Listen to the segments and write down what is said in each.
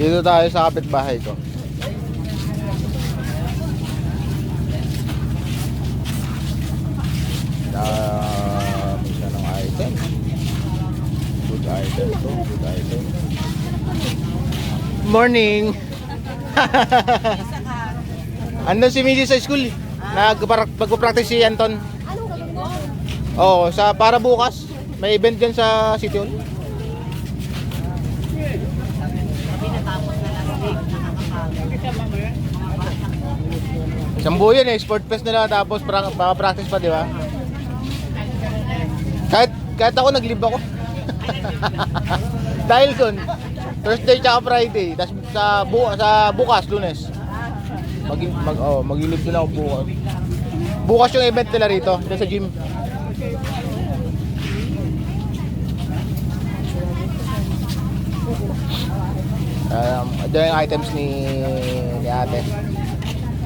Dito tayo sa kapitbahay ko. Dami siya ng item. Good item to, good item. Morning! Andun si Missy sa school. Magpo-practice si Anton. Oo, para bukas. May event dyan sa City Hall. Isang buo yun eh, sport fest nila tapos practice pa, di ba? Kahit ako naglib ako. Dahil dun, Thursday tsaka Friday, tapos sa bukas, Lunes. Maglilib din ako bukas. Bukas yung event nila rito, dito sa gym. Ito yung items ni ate.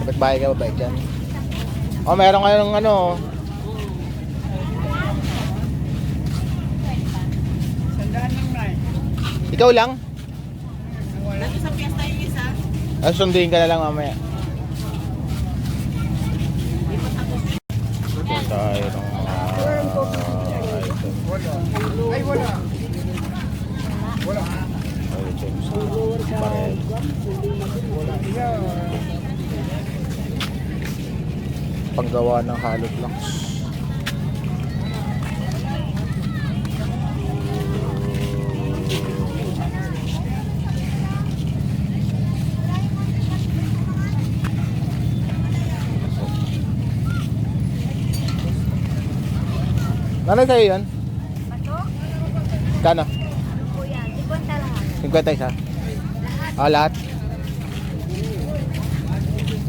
Kapit-bahay ka ba dyan? Oh, meron kayong ano. Ikaw lang? Lagi sa piyesta yung isa. Sunduin ka na lang mamaya. Ito tayo ng item. Ay, wala. Wala. Items. Barel. Panggawa ng hollow blocks. Ano sa'yo yun? Bato? Kano? Kuya, 50 lang. 50 isa? Lahat?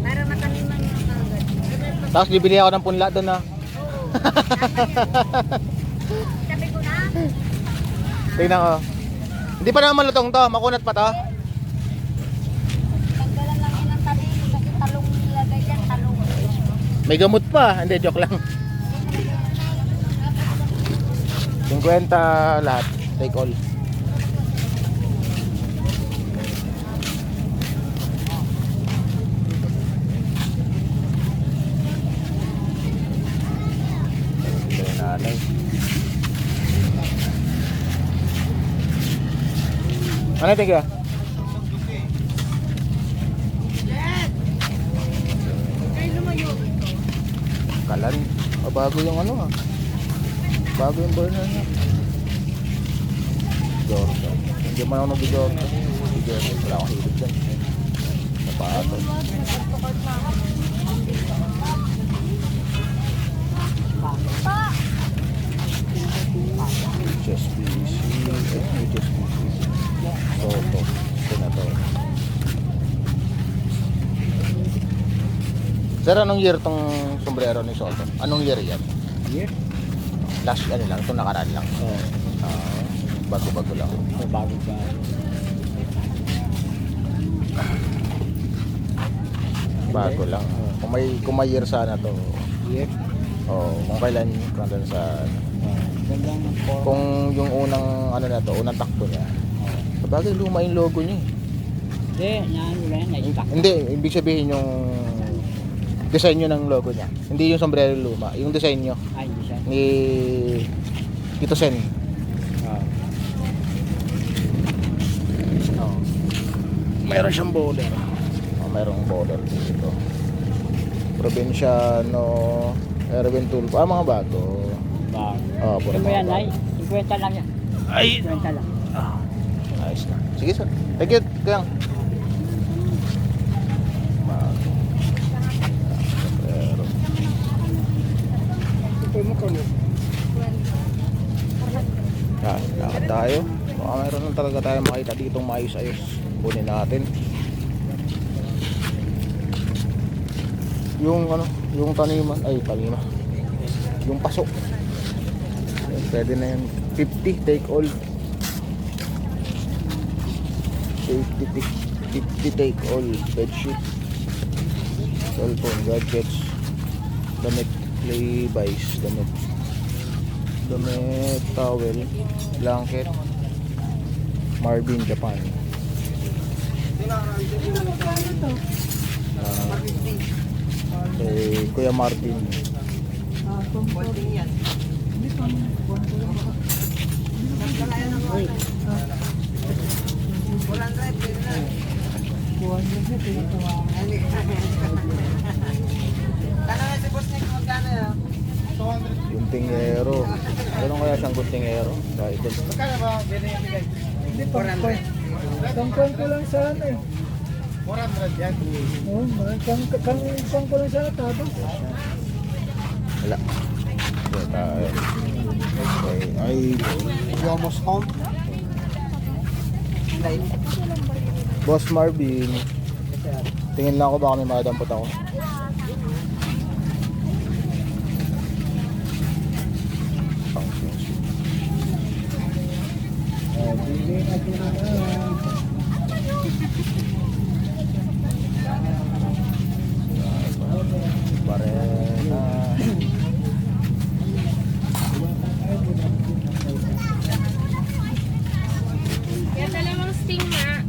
Para mataniman yung kagad. Tapos bibili ako ng punla doon na. Sabi ko na, Tingnan ko. Hindi pa naman malutong to, makunat pa to. tanggalan lang yun ang tabi. Kasi talong nilagay dyan, talong. May gamot pa. Hindi, joke lang. 50 lahat. Take all. Ito yung nanay. Ano tingin? Kalan. Bago yung ano ah. Bago yung burner niya. Jordan. Hindi man ako nag-Jordan. Jordan. Wala akong hilig dyan. Napatos. HSBC. HSBC. Soto. Senator. Sir, anong year tong sombrero ni Soto? Anong year yan? Year? Last ano lang, itong nakaraan lang. Bago-bago lang. Bago ba? Bago lang. Kung may year sana to. Year? Kung kailan kung sa Gandang form. kung yung unang ano na to, unang takbo niya. Sabagay luma yung logo niya. Hindi, naano lang, na-stock. Hindi, ibig sabihin yung design nyo ng logo niya. Hindi yung sombrero luma, yung design nyo Ay, hindi siya. ni Tito Sen. Mayroon siyang border. Mayroong border dito. Provinciano, Erwin Tulfo. Mga bago. Bago. Puro Ano mga yan, bago. ay? 50 lang yan. Ay! 50 lang. Ayos na. Sige sir. Thank you. Kayang. Bago. Pero, Ito mo ko no? lakad tayo. Baka mayroon lang talaga tayo makita ditong maayos-ayos. Kunin natin. Yung ano, yung taniman, yung paso. Pwede na yan. 50 take all. 50 take all. Bedsheet, cellphone, gadgets, damit, playbys, damit, towel, blanket, Marvin Japan. Kay Kuya Martin. Konting yan. Walang drive, pwede na. Tanong si boss Nick, magkano yun? Guntingero. Ano kaya siyang guntingero? Sa idol. Magkano ba? Hindi, 400. Kangkang ko lang sana eh. 400 yan. Oo, kangkang ko lang sana tapos. Wala. Ito tayo. Okay. Ay, Almost home. Boss Marvin. Tingin lang ako baka may makadampot ako. Barena. Kaya dalawang sting na.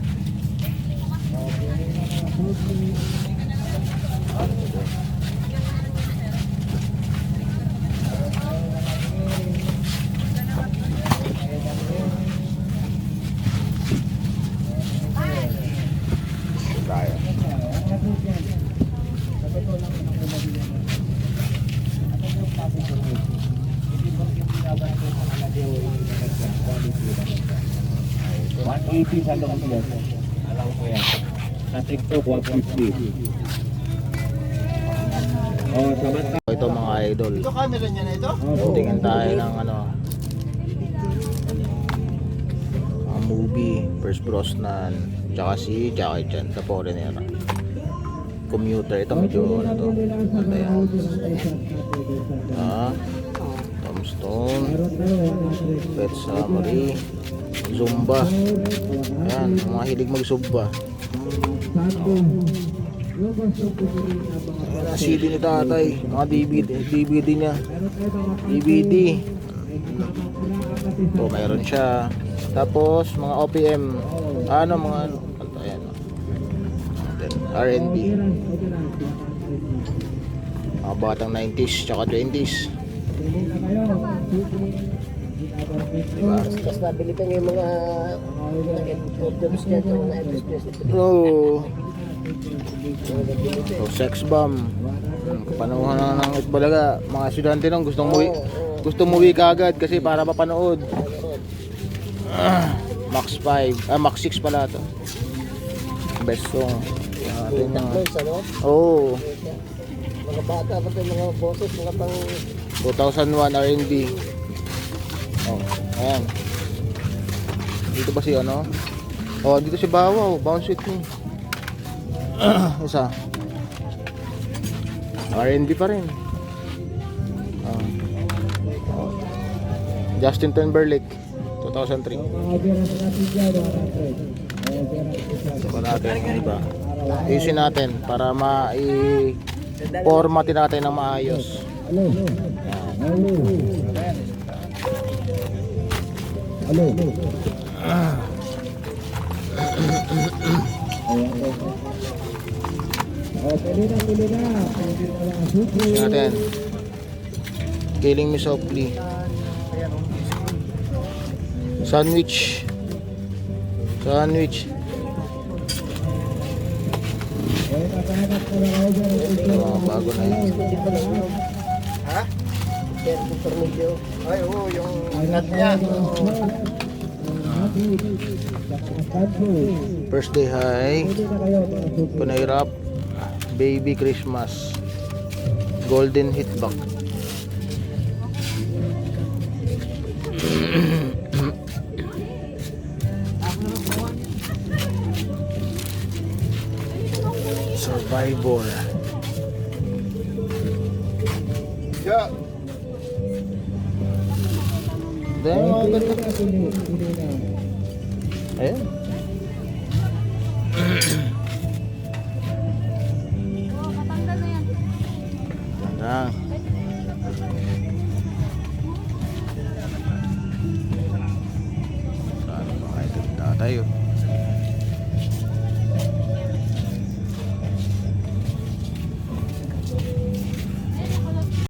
Tayo. $180 sa loob mo. Alam ko yan. Sa TikTok, $150. Oh, samantala. Ito mga idol. Ito camera niya na ito? Tingin tayo ng ano, mga movie, First Brosnan, tsaka si Jackie Chan, The Foreigner. Commuter, ito medyo ano to, ganda yan. Tombstone, Pet Summary, Zumba. Ayan, mga hilig mag-zumba. Ayan ang CD ni tatay, mga DVD niya. DVD. Ito, mayroon siya. Tapos, mga OPM. Ano, mga ano. Ayan. R&B. Mga batang 90s, tsaka 20s. Diba? Tapos nabili ka yung mga nag-jobs niya ito, mga FSPS. Oh. So, sex bomb. Kapanuhan na ng Itbalaga. Mga estudyante nung gustong umuwi kagad kasi para mapanood. Max 5. Max 6 pala to. Best song. Atin na. Oh. Mga bata pa ito, mga boses, mga pang... 2001 R&B. Oh, ayan. Dito ba si ano? Oh, dito si Bawaw. Bounce with me. Isa. R&B pa rin. Oh. Justin Timberlake 2003. Saka natin, diba? Ayusin natin para formatin natin ng maayos. Ayusin natin. Killing Me Softly. Sandwich. Bago na yun. Ha? Ay, oo, yung nut niya. First Day High, Pinoy Rap, Baby Christmas, Golden Hitback. Survivor. Yeah. Dahil mga ganda. Ayan. Matanggal na yan. Ganda. Saan mga ito tayo?